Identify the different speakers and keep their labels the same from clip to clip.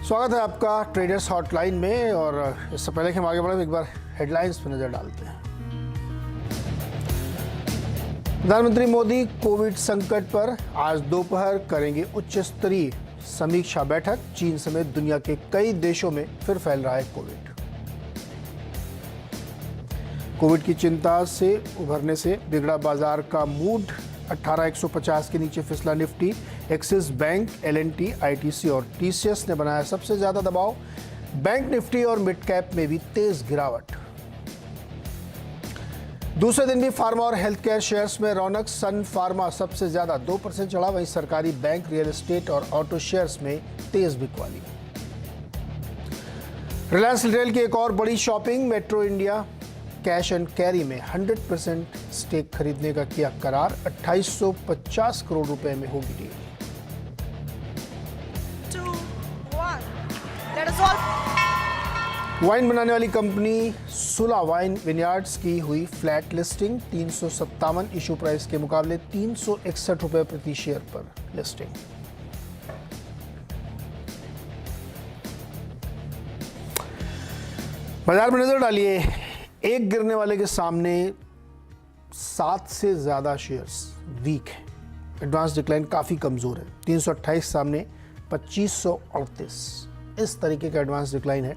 Speaker 1: स्वागत है आपका ट्रेडर्स हॉटलाइन में। और इससे पहले कि हम आगे बढ़े एक बार हेडलाइंस पर नजर डालते हैं। प्रधानमंत्री मोदी कोविड संकट पर आज दोपहर करेंगे उच्च स्तरीय समीक्षा बैठक। चीन समेत दुनिया के कई देशों में फिर फैल रहा है कोविड की चिंता से उभरने से बिगड़ा बाजार का मूड। 18,150 के नीचे फिसला Nifty. Axis bank, L and T, ITC और टीसीएस ने बनाया सबसे ज्यादा दबाव। बैंक निफ्टी और मिड कैप में भी तेज गिरावट। दूसरे दिन भी फार्मा और हेल्थ केयर शेयर्स में रौनक। सन फार्मा सबसे ज्यादा 2% चढ़ा, वहीं सरकारी बैंक, रियल एस्टेट और ऑटो शेयर्स में तेज बिकवाली। रिलायंस रिटेल की एक और बड़ी shopping. Metro India cash and carry में 100% स्टेक खरीदने का किया करार। 2850 करोड़ रुपए में होगी deal.
Speaker 2: 2, 1. Let us all.
Speaker 1: Wine बनाने वाली कंपनी सुला वाइन विनयार्ड्स की हुई फ्लैट लिस्टिंग। 357 इशू प्राइस के मुकाबले 361 रुपए प्रति शेयर पर लिस्टिंग। बाजार में नजर डालिए। एक गिरने वाले के सामने 7 से ज्यादा शेयर्स वीक हैं। एडवांस डिक्लाइन काफी कमजोर है। 328 सामने 2538, इस तरीके का एडवांस डिक्लाइन है।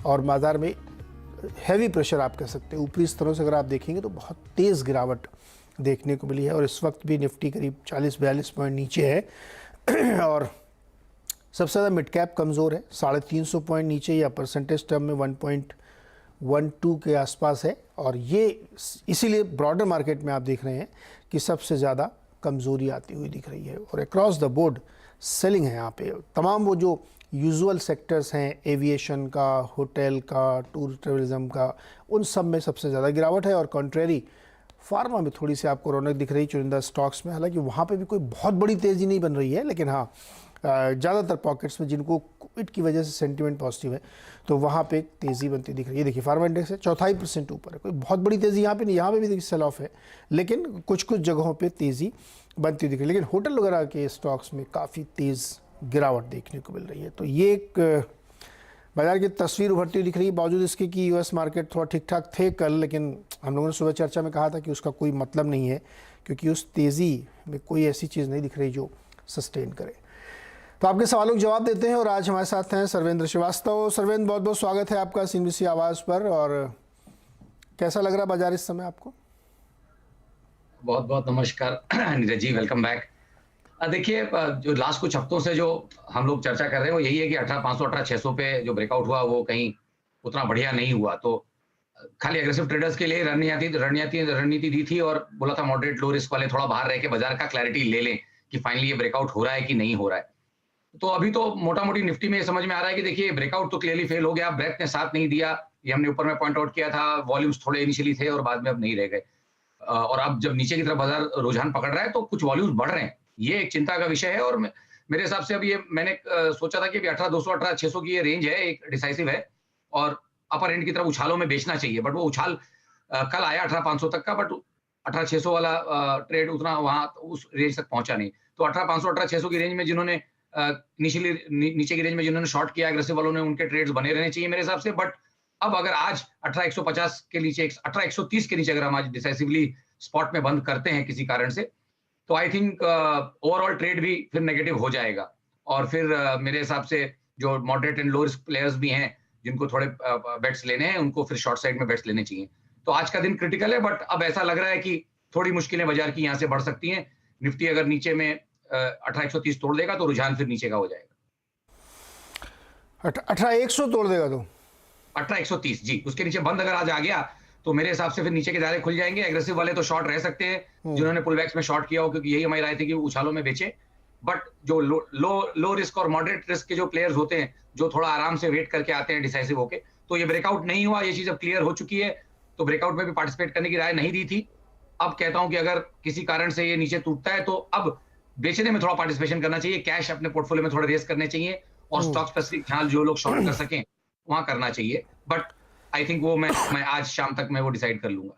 Speaker 1: और बाजार में हैवी प्रेशर आप कह सकते हैं। ऊपरी स्तरों से अगर आप देखेंगे तो बहुत तेज गिरावट देखने को मिली है। और इस वक्त भी निफ्टी करीब 40-42 पॉइंट नीचे है। और सबसे ज़्यादा मिड कैप कमज़ोर है, 350 पॉइंट नीचे, या परसेंटेज टर्म में 1.12 के आसपास है। और ये इसीलिए ब्रॉडर मार्केट में आप देख रहे हैं कि सबसे ज़्यादा कमज़ोरी आती हुई दिख रही है। और अक्रॉस द बोर्ड सेलिंग है यहाँ पे। तमाम वो जो यूजुअल सेक्टर्स हैं, एविएशन का, होटल का, टूर टूरिज्म का, उन सब में सबसे ज़्यादा गिरावट है। और कॉन्ट्रेरी फार्मा में थोड़ी सी आपको रौनक दिख रही चुनिंदा स्टॉक्स में। हालांकि वहाँ पे भी कोई बहुत बड़ी तेज़ी नहीं बन रही है, लेकिन हाँ ज़्यादातर पॉकेट्स में जिनको कोविड की वजह से सेंटीमेंट पॉजिटिव है तो वहाँ पे तेज़ी बनती दिख रही है। देखिए फार्मा इंडेक्स है 4.5% ऊपर है। कोई बहुत बड़ी तेज़ी यहाँ पे नहीं, यहाँ पे भी देखिए सेल ऑफ है, लेकिन कुछ कुछ जगहों पे तेज़ी बनती दिख रही है। लेकिन होटल वगैरह के स्टॉक्स में काफ़ी तेज़ गिरावट देखने को मिल रही है। तो ये एक बाजार की तस्वीर उभरती हुई दिख रही है। बावजूद इसके कि यूएस मार्केट थोड़ा ठीक ठाक थे कल, लेकिन हम लोगों ने सुबह चर्चा में कहा था कि उसका कोई मतलब नहीं है, क्योंकि उस तेज़ी में कोई ऐसी चीज़ नहीं दिख रही जो सस्टेन करे। तो आपके सवालों के जवाब देते हैं। और आज हमारे साथ हैं सर्वेंद्र श्रीवास्तव। सर्वेंद्र, बहुत बहुत स्वागत है आपका सीएनबीसी आवाज़ पर। और कैसा लग रहा है बाजार इस समय आपको?
Speaker 3: बहुत बहुत नमस्कार नीरज जी, वेलकम बैक। देखिए, जो लास्ट कुछ हफ्तों से जो हम लोग चर्चा कर रहे हैं वो यही है कि 18,500 18,600 पे जो ब्रेकआउट हुआ वो कहीं उतना बढ़िया नहीं हुआ। तो खाली एग्रेसिव ट्रेडर्स के लिए रणनीति दी थी और बोला था मॉडरेट लो रिस्क वाले थोड़ा बाहर रह के बाजार का क्लैरिटी ले लें कि फाइनली ये ब्रेकआउट हो रहा है कि नहीं हो रहा है। तो अभी तो मोटा मोटी निफ्टी में समझ में आ रहा है कि देखिए ब्रेकआउट तो क्लियरली फेल हो गया। ब्रेथ ने साथ नहीं दिया, ये हमने ऊपर में पॉइंट आउट किया था। वॉल्यूम्स थोड़े इनिशियली थे और बाद में अब नहीं रह गए। और अब जब नीचे की तरफ बाजार रुझान पकड़ रहा है तो कुछ वॉल्यूम्स बढ़ रहे हैं, ये एक चिंता का विषय है। और मेरे हिसाब से अब ये मैंने सोचा था कि 18,200 18,600 की ये रेंज है, एक डिसाइसिव है और अपर एंड की तरफ उछालों में बेचना चाहिए। बट वो उछाल कल आया 18,500 तक का, बट 18,600 वाला ट्रेड उतना वहां उस रेंज तक पहुंचा नहीं। तो 18,500 18,600 की रेंज में जिन्होंने इनिशियली नीचे की रेंज में जिन्होंने शॉर्ट किया एग्रेसिव वालों ने, उनके ट्रेड्स बने रहने चाहिए मेरे हिसाब से। बट अब अगर आज 18,150 के नीचे, 18,130 के नीचे अगर हम आज डिसाइसिवली स्पॉट में बंद करते हैं किसी कारण से, तो आई थिंक ओवरऑल ट्रेड भी फिर नेगेटिव हो जाएगा। और फिर मेरे हिसाब से जो moderate and low risk players भी हैं जिनको थोड़े बेट्स लेने हैं, उनको फिर शॉर्ट साइड में बेट्स लेने चाहिए। तो आज का दिन क्रिटिकल है, बट अब ऐसा लग रहा है कि थोड़ी मुश्किलें बाजार की यहाँ से बढ़ सकती हैं। निफ्टी अगर नीचे में 18,130 तोड़ देगा तो रुझान फिर नीचे का हो जाएगा।
Speaker 1: 18,100 तोड़ देगा तो
Speaker 3: 18,130 जी, उसके नीचे बंद अगर आज आ गया तो मेरे हिसाब से फिर नीचे के दायरे खुल जाएंगे। एग्रेसिव वाले तो शॉर्ट रह सकते हैं जिन्होंने पुलबैक्स में शॉर्ट किया हो, क्योंकि यही हमारी राय थी कि उछालों में बेचे। बट जो लो रिस्क और मॉडरेट रिस्क के जो प्लेयर्स होते हैं, जो थोड़ा आराम से वेट करके आते हैं डिसाइसिव होके, तो ये ब्रेकआउट नहीं हुआ, ये चीज अब क्लियर हो चुकी है। तो ब्रेकआउट में भी पार्टिसिपेट करने की राय नहीं दी थी। अब कहता हूं कि अगर किसी कारण से ये नीचे टूटता है तो अब बेचने में थोड़ा पार्टिसिपेशन करना चाहिए, कैश अपने पोर्टफोलियो में थोड़ा रेस करने चाहिए और स्टॉक स्पेसिफिक ख्याल जो लोग शॉर्ट कर सकें वहां करना चाहिए। बट आई थिंक वो मैं आज शाम तक मैं वो डिसाइड कर लूंगा।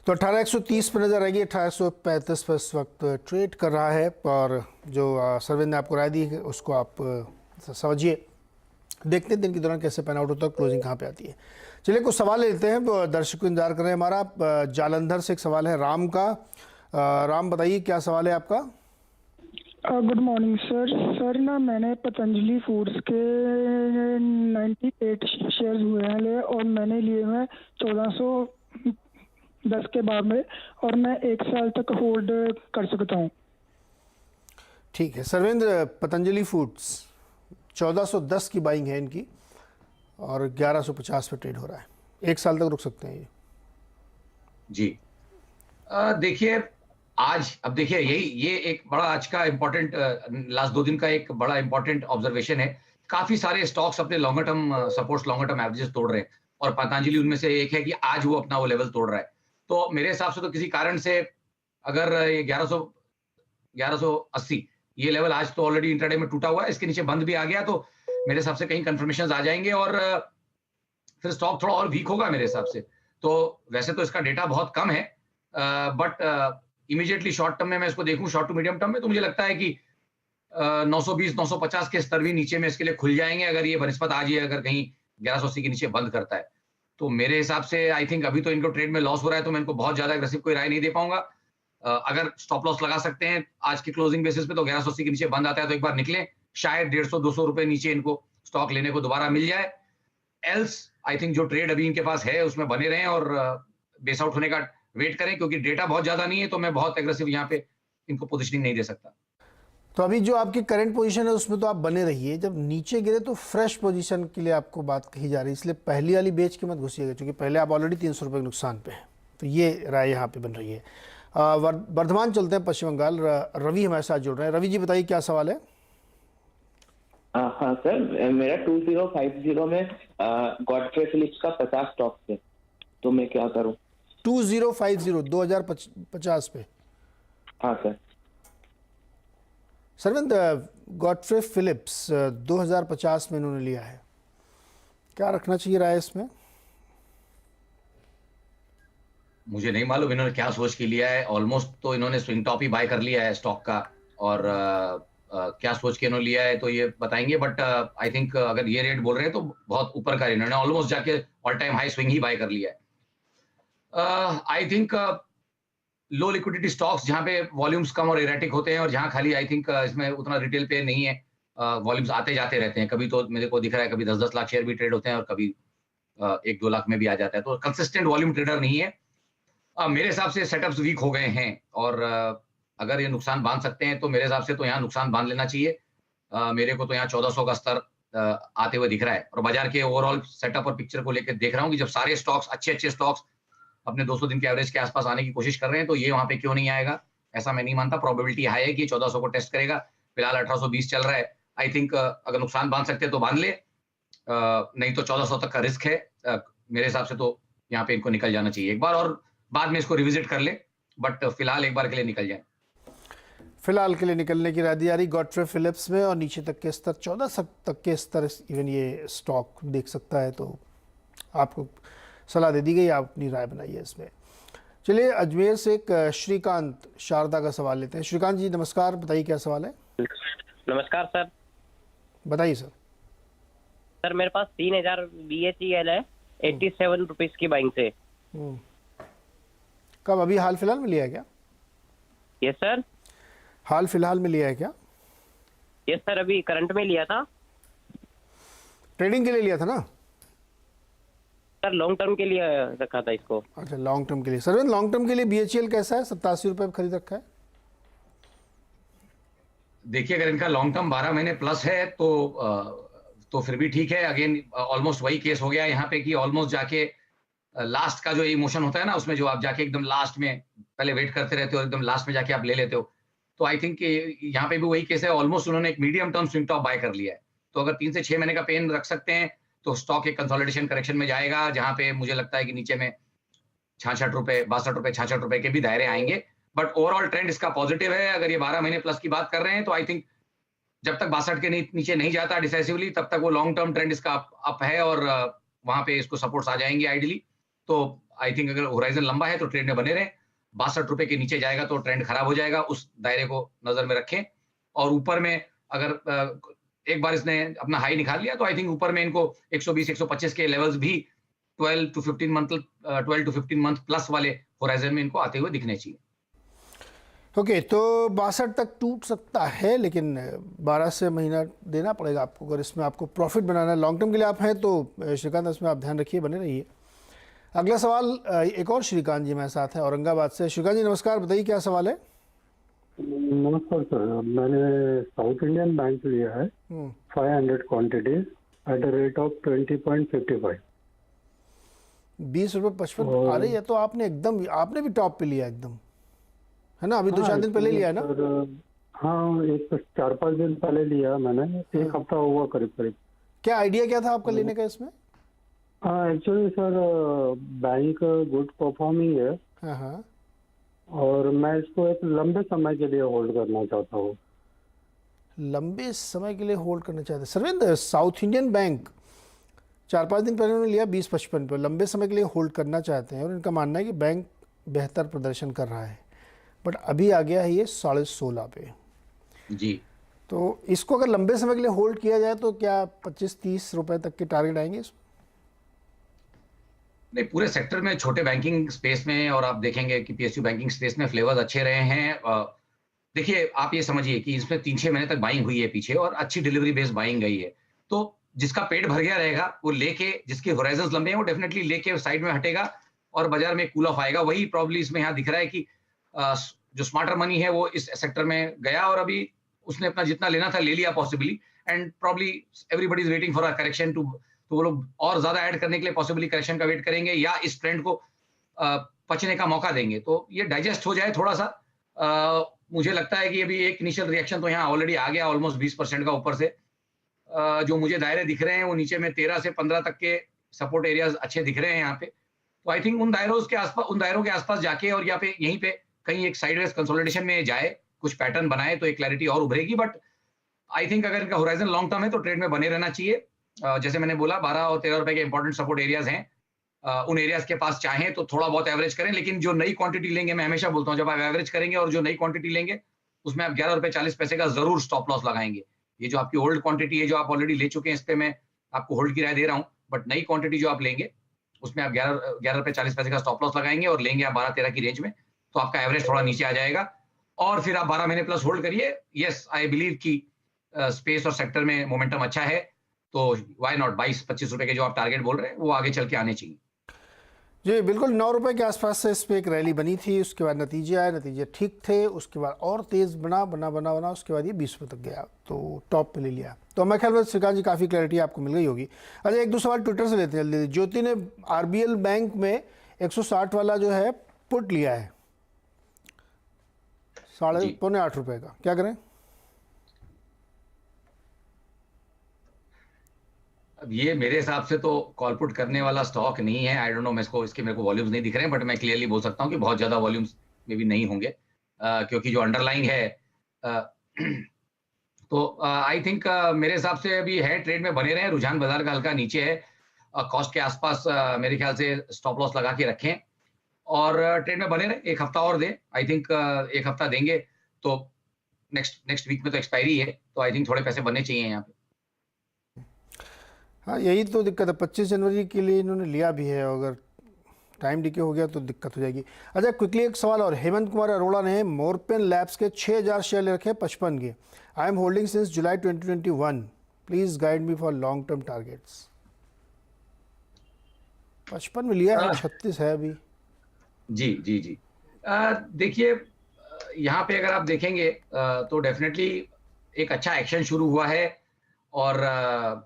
Speaker 1: तो 18,130 पर नजर आएगी। 1835 पर इस वक्त ट्रेड कर रहा है। और जो सर्वेंद्र ने आपको राय दी है उसको आप समझिए। देखते हैं दिन के दौरान कैसे पैन आउट होता है, क्लोजिंग कहाँ पे आती है। चलिए कुछ सवाल लेते हैं, दर्शक इंतजार कर रहे हैं हमारा। जालंधर से एक सवाल है राम का। राम बताइए क्या सवाल है आपका।
Speaker 4: Good morning sir. सर ना मैंने पतंजलि फूड्स के 98 शेयर्स हुए हैं ले, और मैंने लिए हैं 1410 के बाद में, और मैं 1 साल तक होल्ड कर सकता हूँ।
Speaker 1: ठीक है सर्वेंद्र, पतंजलि फूड्स 1410 की बाइंग है इनकी और 1150 पे ट्रेड हो रहा है, 1 साल तक रुक सकते हैं ये।
Speaker 3: जी देखिए आज अब देखिए ये एक बड़ा आज का इंपॉर्टेंट लास्ट 2 दिन का एक बड़ा इंपॉर्टेंट ऑब्जर्वेशन है। काफी सारे स्टॉक्स अपने longer term supports, longer term averages तोड़ रहे हैं और पतंजलि उनमें से एक है कि आज वो अपना वो लेवल तोड़ रहा है। तो मेरे हिसाब से तो किसी कारण से अगर ये 1180 ये लेवल आज तो ऑलरेडी इंट्राडे में टूटा हुआ है, इसके नीचे बंद भी आ गया तो मेरे हिसाब से कहीं कंफर्मेशन आ जाएंगे और फिर स्टॉक थोड़ा और वीक होगा मेरे हिसाब से। तो वैसे तो इसका डेटा बहुत कम है, बट इमीडिएटली शॉर्ट टर्म में मैं इसको देखूं, शॉर्ट टू मीडियम टर्म में, तो मुझे लगता है कि 920 950 के स्तर भी नीचे में इसके लिए खुल जाएंगे अगर ये बनस्पत आज ये अगर कहीं 1180 के नीचे बंद करता है। तो मेरे हिसाब से आई थिंक अभी तो इनको ट्रेड में लॉस हो रहा है, तो मैं इनको बहुत ज्यादा एग्रेसिव कोई राय नहीं दे पाऊंगा। अगर स्टॉप लॉस लगा सकते हैं आज की क्लोजिंग बेसिस पे तो 1180 के नीचे बंद आता है तो एक बार निकलें, शायद 150-200 रुपए नीचे इनको स्टॉक लेने को दोबारा मिल जाए। एल्स आई थिंक जो ट्रेड अभी इनके पास है उसमें बने रहें और बेस आउट होने का वेट करें, क्योंकि डेटा बहुत ज्यादा नहीं है तो मैं बहुत एग्रेसिव यहाँ पे इनको पोजीशनिंग नहीं दे सकता।
Speaker 1: तो अभी जो आपकी करंट पोजीशन है उसमें तो आप बने रहिए, जब नीचे गिरे तो फ्रेश पोजीशन के लिए आपको बात कही जा रही है, इसलिए पहली वाली बेच के मत घुसिएगा क्योंकि पहले आप ऑलरेडी 300 रुपये के नुकसान पे हैं। तो ये राय यहाँ पे बन रही है। वर्धमान चलते हैं, पश्चिम बंगाल। रवि हमारे साथ जुड़ रहे हैं। रवि जी बताइए क्या सवाल है।
Speaker 5: हाँ सर, मेरा 2050 में गॉडफ्रे फिलिप्स का 50 स्टॉक है, तो मैं क्या करूं। 2050 पे। हाँ सर।
Speaker 1: सरविंद, गॉडफ्रे फिलिप्स 2050 में इन्होंने लिया है, क्या रखना चाहिए राय इसमें।
Speaker 3: मुझे नहीं मालूम इन्होंने क्या सोच के लिया है, ऑलमोस्ट तो इन्होंने स्विंग टॉप ही बाय कर लिया है स्टॉक का, और क्या सोच के इन्होंने लिया है तो ये बताएंगे, बट आई थिंक अगर ये रेट बोल रहे हैं तो बहुत ऊपर का इन्होंने ऑलमोस्ट जाके ऑल टाइम हाई स्विंग ही बाय कर लिया है। I think low liquidity stocks जहां पे वॉल्यूम्स कम और इरेटिक होते हैं और जहां खाली आई थिंक इसमें उतना रिटेल पे नहीं है, वॉल्यूम्स आते जाते रहते हैं, कभी तो मेरे को दिख रहा है कभी 10-10 लाख शेयर भी ट्रेड होते हैं और कभी 1-2 लाख में भी आ जाता है, तो कंसिस्टेंट वॉल्यूम ट्रेडर नहीं है। मेरे हिसाब से सेटअप्स वीक हो गए हैं और अगर ये नुकसान बांध सकते हैं तो मेरे हिसाब से तो यहाँ नुकसान बांध लेना चाहिए। मेरे को तो यहाँ 1400 का स्तर आते हुए दिख रहा है और बाजार के ओवरऑल सेटअप और पिक्चर को लेकर देख रहा हूँ कि जब सारे स्टॉक्स अच्छे स्टॉक्स अपने 200 दिन के एवरेज के आसपास आने की कोशिश कर रहे हैं तो ये वहां पे क्यों नहीं आएगा, ऐसा मैं नहीं मानता। प्रोबेबिलिटी हाई है कि 1400 को टेस्ट करेगा, फिलहाल 1820 चल रहा है। आई थिंक अगर नुकसान बांध सकते हैं तो बांध ले, नहीं तो 1400 तक का रिस्क है। मेरे हिसाब से तो यहाँ पे इनको निकल जाना चाहिए एक बार और बाद में इसको रिविजिट कर ले, बट फिलहाल एक बार के लिए निकल जाए।
Speaker 1: फिलहाल के लिए निकलने की राय दी जा रही गॉडफ्रे फिलिप्स में, और नीचे तक के स्तर 1400 तक के स्तर इवन ये स्टॉक देख सकता है, तो आपको सलाह दे दी गई, आप अपनी राय बनाइए इसमें। चलिए अजमेर से एक श्रीकांत शारदा का सवाल लेते हैं। श्रीकांत जी नमस्कार, बताइए क्या सवाल है।
Speaker 6: नमस्कार सर।
Speaker 1: बताइए सर।
Speaker 6: सर मेरे पास 3000 BHEL है 87 रुपीज की बाइंग से।
Speaker 1: कब, अभी हाल फिलहाल में लिया है क्या।
Speaker 6: Yes sir.
Speaker 1: हाल फिलहाल में लिया है क्या।
Speaker 6: यस सर, अभी करंट में लिया था।
Speaker 1: ट्रेडिंग के लिए लिया था ना
Speaker 6: सर, लॉन्ग टर्म के लिए रखा था इसको।
Speaker 1: अच्छा लॉन्ग टर्म के लिए। सर लॉन्ग टर्म के लिए BHEL कैसा है, 87 रुपये खरीद रखा है।
Speaker 3: देखिए अगर इनका लॉन्ग टर्म 12 महीने प्लस है तो फिर भी ठीक है। अगेन ऑलमोस्ट वही केस हो गया यहाँ पे कि ऑलमोस्ट जाके लास्ट का जो इमोशन होता है ना, उसमें जो आप जाके एकदम लास्ट में पहले वेट करते रहते हो, एकदम लास्ट में जाके आप ले लेते हो, तो आई थिंक यहाँ पे भी वही केस है। ऑलमोस्ट उन्होंने एक medium term swing top bye कर लिया है, तो अगर 3 से 6 महीने का पेन रख सकते हैं तो स्टॉक एक कंसोलिडेशन करेक्शन में जाएगा, जहां पे मुझे लगता है कि नीचे में 66 रुपए 62 रुपए 66 रुपए के भी दायरे आएंगे, बट ओवरऑल ट्रेंड इसका पॉजिटिव है। अगर ये 12 महीने प्लस की बात कर रहे हैं तो आई थिंक जब तक 62 के नीचे नहीं जाता डिसाइसिवली तब तक वो लॉन्ग टर्म ट्रेंड इसका अप है और वहां पे इसको सपोर्ट्स आ जाएंगे आइडियली। तो आई थिंक अगर होराइजन लंबा है तो ट्रेंड में बने रहे, 62 रुपए के नीचे जाएगा तो ट्रेंड खराब हो जाएगा, उस दायरे को नजर में रखें। और ऊपर में अगर एक बार इसने अपना हाई निकाल लिया तो आई थिंक ऊपर में इनको 120-125 के लेवल्स भी 12 टू 15 मंथ प्लस वाले होराइजन में इनको आते हुए दिखने चाहिए।
Speaker 1: ओके, तो 62 तक टूट सकता है, लेकिन 12 से महीना देना पड़ेगा आपको अगर इसमें आपको प्रॉफिट बनाना है। लॉन्ग टर्म के लिए आप हैं तो श्रीकांत, इसमें आप ध्यान रखिए, बने रहिए। अगला सवाल एक और श्रीकांत जी मेरे साथ हैं औरंगाबाद से। श्रीकांत जी नमस्कार, बताइए क्या सवाल है।
Speaker 7: नमस्कार सर, मैंने साउथ इंडियन बैंक लिया है 500 quantities at the rate of 20.55।
Speaker 1: 20 रुपये 55 आ रही है, तो आपने भी टॉप पे लिया एकदम, है ना? अभी 2-4 दिन पहले लिया है ना?
Speaker 7: हाँ, एक 4-5 दिन पहले लिया मैंने, एक हफ्ता हुआ करीब करीब।
Speaker 1: क्या आइडिया क्या था आपका लेने का इसमें?
Speaker 7: हाँ, actually sir bank good performing है
Speaker 1: हाँ,
Speaker 7: और मैं इसको एक लंबे समय के लिए होल्ड करना चाहता हूँ।
Speaker 1: लंबे समय के लिए होल्ड करना चाहते हैं सर्वेंद्र। साउथ इंडियन बैंक 4-5 दिन पहले उन्होंने लिया 20.55 पर, लंबे समय के लिए होल्ड करना चाहते हैं और इनका मानना है कि बैंक बेहतर प्रदर्शन कर रहा है, बट अभी आ गया है ये 16.5 पे
Speaker 3: जी।
Speaker 1: तो इसको अगर लंबे समय के लिए होल्ड किया जाए तो क्या 25-30 रुपए तक के टारगेट आएंगे इसमें?
Speaker 3: नहीं, पूरे सेक्टर में छोटे बैंकिंग स्पेस में, और आप देखेंगे कि पीएसयू बैंकिंग स्पेस में फ्लेवर्स अच्छे रहे हैं। देखिए, आप ये समझिए कि इसमें 3-6 महीने तक बाइंग हुई है पीछे और अच्छी डिलीवरी बेस्ड बाइंग गई है। तो जिसका पेट भर गया रहेगा वो लेके, जिसके होराइजन्स लंबे हैं वो डेफिनेटली लेके साइड में हटेगा और बाजार में कूल ऑफ आएगा। वही प्रॉब्लम इसमें यहाँ दिख रहा है कि जो स्मार्टर मनी है वो इस सेक्टर में गया और अभी उसने अपना जितना लेना था ले लिया possibly, and probably everybody is waiting for a correction too, तो वो लोग और ज्यादा ऐड करने के लिए पॉसिबली करेक्शन का वेट करेंगे या इस ट्रेंड को पचने का मौका देंगे तो ये डाइजेस्ट हो जाए थोड़ा सा। मुझे लगता है कि अभी एक इनिशियल रिएक्शन तो यहाँ ऑलरेडी आ गया ऑलमोस्ट 20% का ऊपर से। जो मुझे दायरे दिख रहे हैं वो नीचे में 13 से 15 तक के सपोर्ट एरियाज अच्छे दिख रहे हैं यहाँ पे। तो आई थिंक उन दायरों के आसपास जाके और यहाँ पे यहीं पे कहीं एक साइडवेज कंसोलिडेशन में जाए, कुछ पैटर्न बनाए तो एक क्लैरिटी और उभरेगी। बट आई थिंक अगर इनका होराइजन लॉन्ग टर्म है तो ट्रेड में बने रहना चाहिए। जैसे मैंने बोला 12 और 13 रुपए के इंपॉर्टेंट सपोर्ट एरियाज हैं, उन एरियाज के पास चाहें तो थोड़ा बहुत एवरेज करें, लेकिन जो नई क्वांटिटी लेंगे, मैं हमेशा बोलता हूं जब आप एवरेज करेंगे और जो नई क्वांटिटी लेंगे उसमें आप 11 रुपए 40 पैसे का जरूर स्टॉप लॉस लगाएंगे। ये जो आपकी ओल्ड क्वांटिटी है जो आप ऑलरेडी ले चुके हैं, इस पे मैं आपको होल्ड की राय दे रहा हूँ, बट नई क्वांटिटी जो आप लेंगे उसमें आप 11 रुपए 40 पैसे का स्टॉप लॉस लगाएंगे और लेंगे आप 12-13 की रेंज में, तो आपका एवरेज थोड़ा नीचे आ जाएगा और फिर आप 12 महीने प्लस होल्ड करिए। यस, आई बिलीव कि स्पेस और सेक्टर में मोमेंटम अच्छा है, तो व्हाई नॉट 22-25 रुपए के जो आप टारगेट बोल रहे हैं वो आगे चल के आने चाहिए।
Speaker 1: जी बिल्कुल, 9 रुपए के आसपास से इस पर एक रैली बनी थी, उसके बाद नतीजे आए, नतीजे ठीक थे, उसके बाद और तेज़ बना, उसके बाद ये 20 रुपये तक गया तो टॉप पे ले लिया। तो मैं ख्याल में श्रीकांत जी काफ़ी क्लैरिटी आपको मिल गई होगी। अच्छा, एक दो सवाल ट्विटर से लेते हैं जल्दी। ज्योति ने आरबीएल बैंक में 160 वाला जो है पुट लिया है 7.25 रुपये का, क्या करें?
Speaker 3: अब ये मेरे हिसाब से तो कॉल पुट करने वाला स्टॉक नहीं है। आई डोंट नो, मेरे को वॉल्यूम्स नहीं दिख रहे हैं, बट मैं क्लियरली बोल सकता हूँ कि बहुत ज्यादा वॉल्यूम्स में भी नहीं होंगे, क्योंकि जो अंडरलाइंग है तो आई थिंक मेरे हिसाब से अभी है ट्रेड में बने रहे, रुझान बाजार का हल्का नीचे है, कॉस्ट के आसपास मेरे ख्याल से स्टॉप लॉस लगा के रखें और ट्रेड में बने रहे, एक हफ्ता और दें। आई थिंक एक हफ्ता देंगे तो नेक्स्ट वीक में तो एक्सपायरी है, तो आई थिंक थोड़े पैसे बनने चाहिए यहाँ पे।
Speaker 1: हाँ, यही तो दिक्कत है। 25 जनवरी के लिए इन्होंने लिया भी है, अगर टाइम डिके हो गया तो दिक्कत हो जाएगी। अच्छा, क्विकली एक सवाल और। हेमंत कुमार अरोड़ा ने मोरपेन लैब्स के 6000 शेयर ले रखे 55 के। I am holding since July 2021, please guide me for long term targets. 55 में लिया है, 36 है अभी।
Speaker 3: जी जी जी, देखिए यहाँ पे अगर आप देखेंगे तो डेफिनेटली एक अच्छा एक्शन शुरू हुआ है और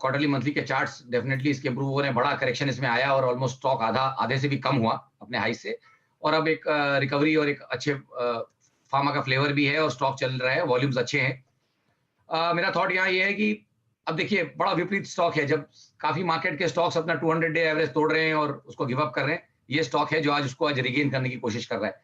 Speaker 3: क्वार्टरली मंथली के चार्ट्स डेफिनेटली इसके इम्प्रूव हो रहे हैं। बड़ा करेक्शन इसमें आया और ऑलमोस्ट स्टॉक आधे से भी कम हुआ अपने हाई से, और अब एक रिकवरी और एक अच्छे फार्मा का फ्लेवर भी है और स्टॉक चल रहा है, वॉल्यूम्स अच्छे हैं। मेरा थॉट यहाँ ये है कि अब देखिए बड़ा विपरीत स्टॉक है, जब काफी मार्केट के स्टॉक्स अपना 200 डे एवरेज तोड़ रहे हैं और उसको गिव अप कर रहे हैं, ये स्टॉक है जो आज उसको रिगेन करने की कोशिश कर रहा है।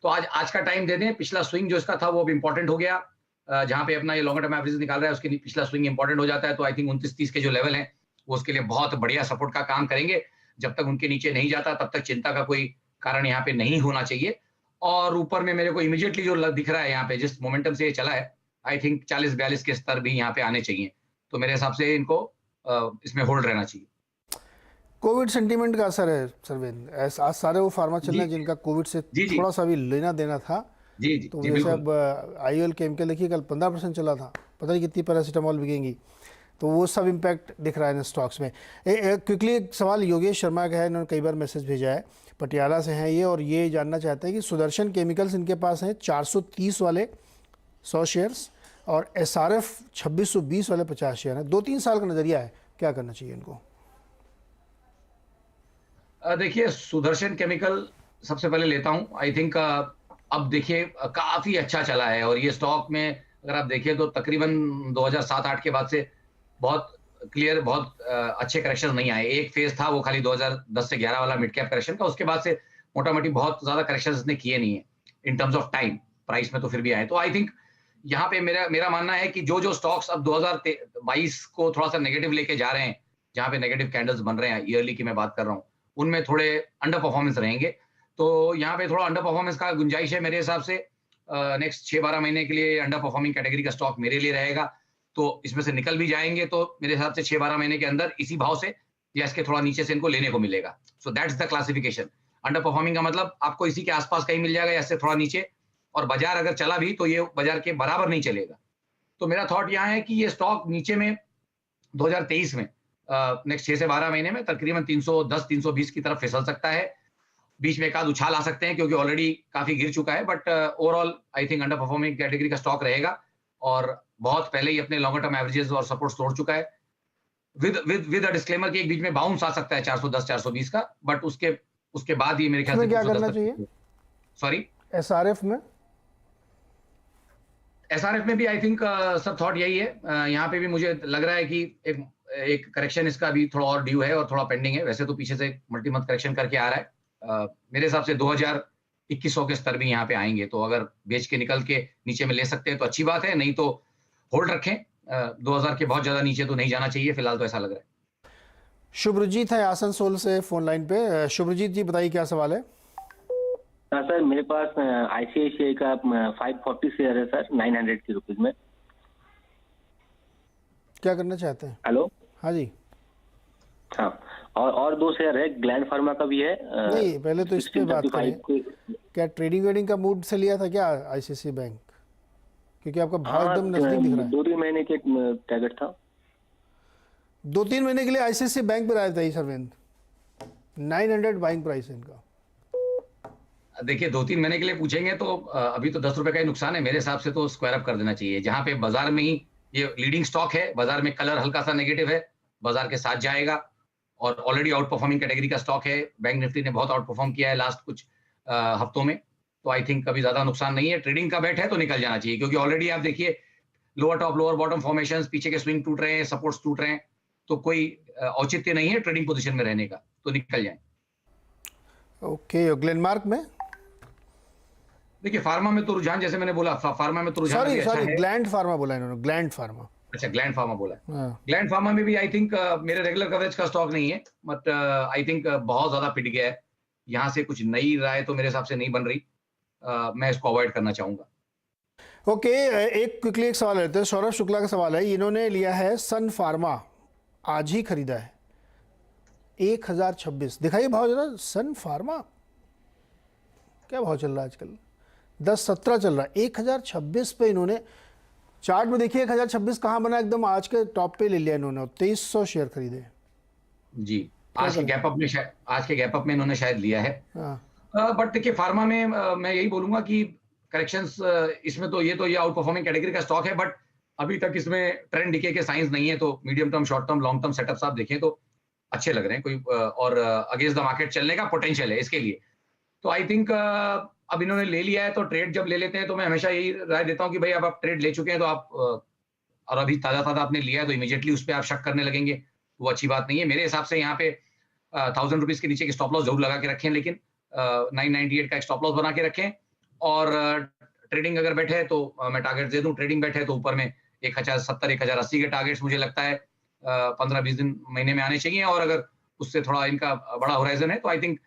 Speaker 3: तो आज का टाइम दे दें। पिछला स्विंग जो इसका था वो अब इंपॉर्टेंट हो गया, जहां पे अपना ये लॉन्गर टर्म एवरेज निकाल रहा है उसके लिए पिछला स्विंग इंपॉर्टेंट हो जाता है। तो आई थिंक 29-30 के जो लेवल हैं वो उसके लिए बहुत बढ़िया सपोर्ट का काम करेंगे। जब तक उनके नीचे नहीं जाता तब तक चिंता का कोई कारण यहाँ पे नहीं होना चाहिए। और ऊपर में मेरे को इमीडिएटली जो दिख रहा है यहाँ पे जिस मोमेंटम से ये चला है, आई थिंक 40-42 के स्तर भी यहाँ पे आने चाहिए। तो मेरे हिसाब से इनको इसमें होल्ड रहना चाहिए।
Speaker 1: कोविड सेंटीमेंट का असर है सरवेंद, ऐसा आज सारे वो फार्मा चल रहे हैं जिनका कोविड से
Speaker 3: जी, जी।
Speaker 1: थोड़ा सा भी लेना देना था।
Speaker 3: जी जी
Speaker 1: तो
Speaker 3: जी
Speaker 1: जैसे
Speaker 3: बिल्कुल।
Speaker 1: अब आईओएल केमिकल देखिए कल 15% चला था, पता नहीं कितनी पैरासीटामॉल बिकेंगी, तो वो सब इम्पैक्ट दिख रहा है इन स्टॉक्स में। क्विकली एक सवाल योगेश शर्मा का है, इन्होंने कई बार मैसेज भेजा है, पटियाला से हैं ये, और ये जानना चाहते हैं कि सुदर्शन केमिकल्स इनके पास हैं 430 वाले 100 शेयर्स और एसआरएफ 2620 वाले 50 शेयर हैं। 2-3 साल का नज़रिया है, क्या करना चाहिए इनको?
Speaker 3: देखिए सुदर्शन केमिकल सबसे पहले लेता हूं। आई थिंक अब देखिए काफी अच्छा चला है, और ये स्टॉक में अगर आप देखिए तो तकरीबन 2007-8 के बाद से बहुत क्लियर, बहुत अच्छे करेक्शन नहीं आए। एक फेज था वो खाली 2010 से 11 वाला मिड कैप करेक्शन का, उसके बाद से मोटा मोटी बहुत ज्यादा करेक्शन इसने किए नहीं है in terms of time. Price में तो फिर भी आए। तो आई थिंक यहाँ पे मेरा मानना है कि जो स्टॉक्स अब 2022 को थोड़ा सा नेगेटिव लेके जा रहे हैं, जहाँ पे नेगेटिव कैंडल्स बन रहे हैं, ईयरली की मैं बात कर रहा हूँ, उनमें थोड़े अंडर परफॉर्मेंस रहेंगे। तो यहाँ पे थोड़ा अंडर परफॉर्मेंस का गुंजाइश है मेरे हिसाब से। नेक्स्ट 6-12 महीने के लिए अंडर परफॉर्मिंग कैटेगरी का स्टॉक मेरे लिए रहेगा। तो इसमें से निकल भी जाएंगे तो मेरे हिसाब से 6-12 महीने के अंदर इसी भाव से या इसके थोड़ा नीचे से इनको लेने को मिलेगा। So that's the classification. Under performing का मतलब आपको इसी के आसपास कहीं मिल जाएगा या इससे थोड़ा नीचे, और बाजार अगर चला भी तो ये बाजार के बराबर नहीं चलेगा। तो मेरा थॉट यहाँ है कि ये स्टॉक नीचे में 2023 में नेक्स्ट 6 से 12 महीने में तकरीबन 310-320 की तरफ फिसल सकता है। बीच में एक आध उछाल आ सकते हैं क्योंकि ऑलरेडी काफी गिर चुका है, but overall I think under performing category का स्टॉक रहेगा और बहुत पहले ही अपने लॉन्गर टर्म एवरेजेस और सपोर्ट तोड़ चुका है। विद अ डिस्क्लेमर कि एक बीच में बाउंस आ सकता है 410-420 का, बट उसके बाद ही मेरे ख्याल से
Speaker 1: क्या करना चाहिए?
Speaker 3: सॉरी,
Speaker 1: एसआरएफ में?
Speaker 3: एसआरएफ में भी आई थिंक सर थॉट यही है। यहाँ पे भी मुझे लग रहा है कि एक करेक्शन इसका भी थोड़ा और ड्यू है और थोड़ा पेंडिंग है। वैसे तो पीछे से मल्टी मंथ करेक्शन करके आ रहा है। मेरे हिसाब से 2021 के स्तर भी यहाँ पे आएंगे, तो अगर बेच के निकल के नीचे में ले सकते हैं तो अच्छी बात है, नहीं तो होल्ड रखें। 2000 के बहुत ज्यादा नीचे तो नहीं जाना चाहिए फिलहाल, तो ऐसा लग रहा है।
Speaker 1: शुभ्रजीत है आसनसोल से फोन लाइन पे। शुभ्रजीत जी बताइए क्या सवाल है?
Speaker 8: सर मेरे पास आईसीआईसीआई का 540 शेयर है सर, 900 की रुपीज में।
Speaker 1: क्या करना चाहते हैं?
Speaker 8: हेलो,
Speaker 1: हाँ जी।
Speaker 8: हाँ, और 2 शेयर है, ग्लैंड फार्मा का भी है।
Speaker 1: नहीं, पहले तो इस पे बात करें।
Speaker 8: 1635
Speaker 1: क्या ट्रेडिंग वेडिंग का मूड से लिया था क्या आईसीआईसीआई बैंक? क्योंकि आपका भाव एकदम नजदीक दिख रहा है।
Speaker 8: 2-3 महीने के टारगेट था।
Speaker 1: 2-3 महीने के लिए आईसीआईसीआई बैंक पे आया था सरवेंद। 900 बाइंग प्राइस है इनका।
Speaker 3: देखिए 2-3 महीने के लिए पूछेंगे तो अभी तो 10 रुपए का ही नुकसान है। मेरे हिसाब से तो स्क्वायर अप कर देना चाहिए। जहां पे बाजार में ही ये लीडिंग स्टॉक है, बाजार में कलर हल्का सा नेगेटिव है, बाजार के साथ जाएगा और ऑलरेडी आउट परफॉर्मिंग कैटेगरी का स्टॉक है। बैंक निफ्टी ने बहुत आउट परफॉर्म किया है लास्ट कुछ हफ्तों में, तो आई थिंक कभी ज्यादा नुकसान नहीं है। ट्रेडिंग का बेट है तो निकल जाना चाहिए, क्योंकि ऑलरेडी आप देखिए lower top lower bottom formations, पीछे के स्विंग टूट रहे हैं, सपोर्ट्स टूट रहे हैं, तो कोई औचित्य नहीं है ट्रेडिंग पोजीशन में रहने का, तो निकल जाए।
Speaker 1: ओके, और ग्लेनमार्क में?
Speaker 3: देखिए फार्मा में तो रुझान, जैसे मैंने बोला, फार्मा में तो रुझान भी अच्छा है।
Speaker 1: ग्लैंड फार्मा बोला इन्होंने, ग्लैंड फार्मा।
Speaker 3: अच्छा, ग्लैंड फार्मा बोला है।
Speaker 1: हाँ।
Speaker 3: ग्लैंड फार्मा में भी आई थिंक मेरे रेगुलर कवरेज का स्टॉक नहीं है, बट आई थिंक बहुत ज्यादा पिट गया है। यहाँ से कुछ नई राय तो मेरे हिसाब से नहीं बन रही। मैं इसको अवॉइड करना चाहूंगा।
Speaker 1: ओके, एक क्विकली एक सवाल लेते हैं। सौरभ शुक्ला का सवाल है, इन्होंने लिया है सन फार्मा, आज ही खरीदा है 1026। दिखाइए भाव जरा। सन फार्मा क्या भाव चल रहा है आजकल? 10.17 चल रहा है। 1026 पे इन्होंने, चार्ट में देखिए 1026 कहाँ बना, एकदम आज के टॉप पे ले लिया इन्होंने। 2300 शेयर खरीदे
Speaker 3: जी, आज के गैप अप में इन्होंने शायद लिया है।
Speaker 1: हाँ।
Speaker 3: बट देखिए फार्मा में मैं यही बोलूंगा कि करेक्शंस इसमें तो ये आउट परफॉर्मिंग कैटेगरी का स्टॉक है, बट अभी तक इसमें ट्रेंड डिके के साइंस नहीं है। तो medium term, short term, long term setups आप देखें तो अच्छे लग रहे हैं, कोई और अगेंस्ट द मार्केट चलने का पोटेंशियल है इसके लिए। तो आई थिंक अब इन्होंने ले लिया है, तो ट्रेड जब ले लेते हैं तो मैं हमेशा यही राय देता हूं कि भाई अब आप ट्रेड ले चुके हैं तो आप और अभी ताजा आपने लिया है तो इमीडिएटली उस पर आप शक करने लगेंगे, वो अच्छी बात नहीं है। मेरे हिसाब से यहाँ पे 1000 रुपीज के नीचे की स्टॉप लॉस जरूर लगा के रखें, लेकिन 998 का एक स्टॉप लॉस बना के रखें। और ट्रेडिंग अगर बैठे तो मैं टारगेट दे दूं, ट्रेडिंग बैठे तो ऊपर में 1070, 1080 के टारगेट्स मुझे लगता है 15-20 दिन महीने में आने चाहिए। और अगर उससे थोड़ा इनका बड़ा होराइजन है तो आई थिंक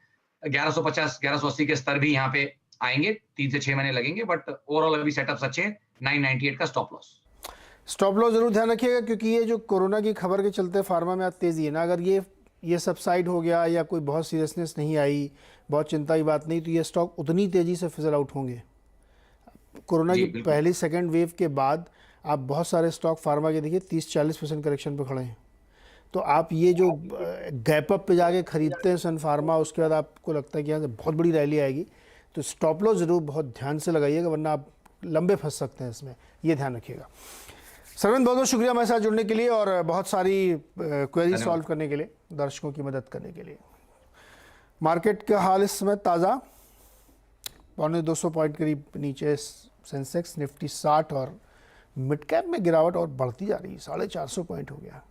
Speaker 3: 1150, 1180 के स्तर भी यहाँ पे आएंगे। 3 से 6 महीने लगेंगे, बट ओवरऑल अभी सेटअप्स अच्छे हैं। 998 का स्टॉप लॉस।
Speaker 1: स्टॉप लॉस जरूर ध्यान रखिएगा, क्योंकि ये जो कोरोना की खबर के चलते फार्मा में आज तेज़ी है ना, अगर ये सबसाइड हो गया या कोई बहुत सीरियसनेस नहीं आई, बहुत चिंता की बात नहीं, तो ये स्टॉक उतनी तेज़ी से फिजल आउट होंगे। कोरोना की पहली सेकंड वेव के बाद आप बहुत सारे स्टॉक फार्मा के देखिए 30-40% करेक्शन पे खड़े हैं। तो आप ये जो गैप अप पे जाके खरीदते हैं सन फार्मा, उसके बाद आपको लगता है कि यहाँ से बहुत बड़ी रैली आएगी, तो स्टॉप लॉस ज़रूर बहुत ध्यान से लगाइएगा, वरना आप लंबे फंस सकते हैं इसमें, ये ध्यान रखिएगा। सरविंद, बहुत बहुत शुक्रिया हमारे साथ जुड़ने के लिए और बहुत सारी क्वेरी सॉल्व करने के लिए, दर्शकों की मदद करने के लिए। मार्केट का हाल इस समय ताज़ा 250 पॉइंट करीब नीचे सेंसेक्स, निफ्टी 60 और मिड कैप में गिरावट और बढ़ती जा रही है, 450 पॉइंट हो गया।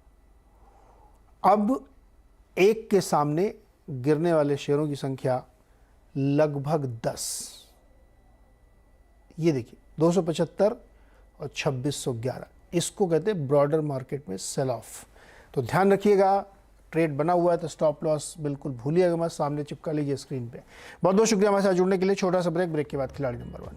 Speaker 1: अब एक के सामने गिरने वाले शेयरों की संख्या लगभग 10, ये देखिए 275 और 2611, इसको कहते हैं ब्रॉडर मार्केट में सेल ऑफ। तो ध्यान रखिएगा, ट्रेड बना हुआ है तो स्टॉप लॉस बिल्कुल भूलिएगा मत, सामने चिपका लीजिए स्क्रीन पे। बहुत बहुत शुक्रिया हमारे साथ जुड़ने के लिए। छोटा सा ब्रेक के बाद खिलाड़ी नंबर 1।